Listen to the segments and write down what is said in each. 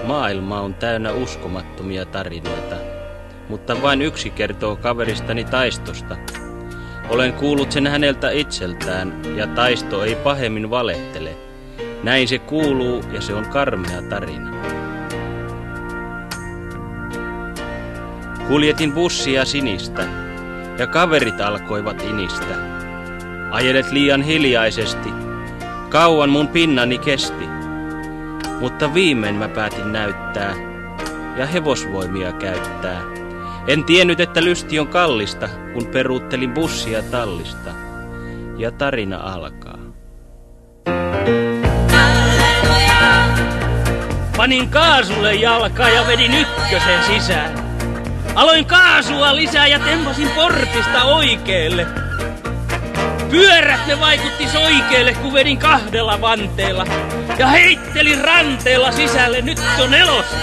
Maailma on täynnä uskomattomia tarinoita, mutta vain yksi kertoo kaveristani Taistosta. Olen kuullut sen häneltä itseltään, ja Taisto ei pahemmin valehtele. Näin se kuuluu, ja se on karmea tarina. Kuljetin bussia sinistä, ja kaverit alkoivat inistä. Ajelet liian hiljaisesti, kauan mun pinnani kesti. Mutta viimein mä päätin näyttää ja hevosvoimia käyttää. En tiennyt, että lysti on kallista, kun peruuttelin bussia tallista. Ja tarina alkaa. Panin kaasulle jalkaa ja vedin ykkösen sisään. Aloin kaasua lisää ja tempasin portista oikeelle. Pyörät ne vaikuttis oikeelle, kun vedin 2 vanteella. Ja heittelin ranteella sisälle, nyt on nelosta.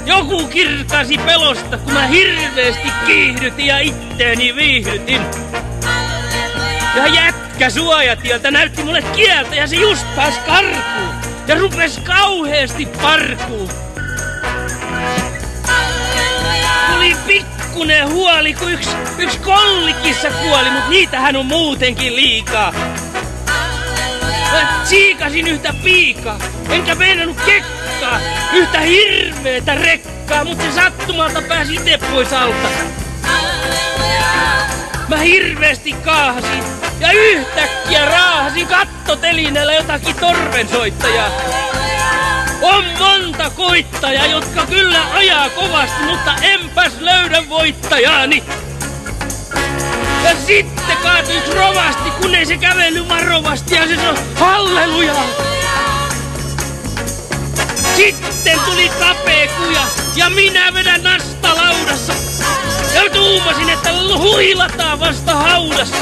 Joku kirkasi pelosta, kun mä hirveesti kiihdytin ja itteeni viihdytin. Ja jätkä suojatieltä näytti mulle kieltä ja se just pääs karkuun. Ja rupes kauheesti parkuun. Tuli pikkunen huoli, kun yksi kollikissa kuoli, mut niitähän on muutenkin liikaa. Mä tsiikasin yhtä piikaa, enkä meinannut kekkaa, yhtä hirveetä rekkaa, mut se sattumalta pääsi ite pois alta. Mä hirveesti kaahasin ja yhtäkkiä raahasin kattotelineellä jotakin torvensoittajaa. On monta koittajaa, jotka kyllä ajaa kovasti, mutta enpäs löydä voittajaani. Ja sitten kaatui yksi rovasti, kun ei se kävellyt varovasti ja se sanoi hallelujaa. Sitten tuli kapea kuja ja minä vedän nastalaudassa. Ja tuumasin, että huilataan vasta haudassa.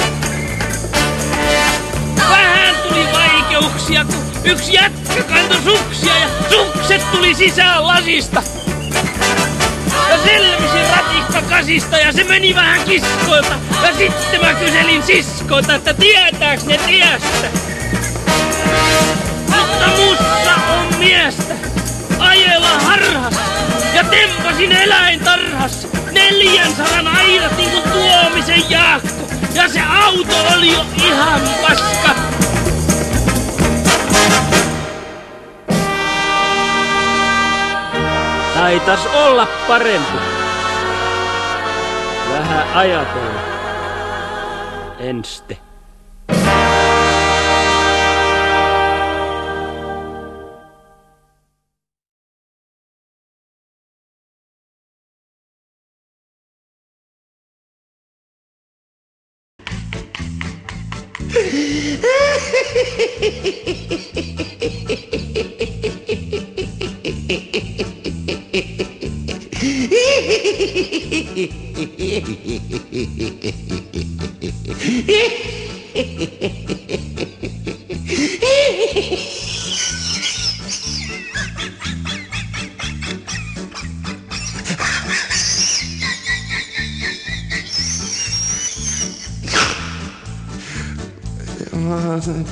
Vähän tuli vaikeuksia, kun yksi jätkä kantoi suksia ja sukset tuli sisään lasista. Ja selvisin ratikka kasista ja se meni vähän kiskoilta. Ja sitten mä kyselin siskoilta, että tietääks ne tiestä. Mutta mussa on miestä ajella harhassa ja tempasin eläintarhassa 400 airatin kun Tuomisen Jaakko. Ja se auto oli jo ihan paska. Taitas olla parempi. Vähän ajatella. Enste.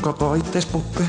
Koko ittees puppe.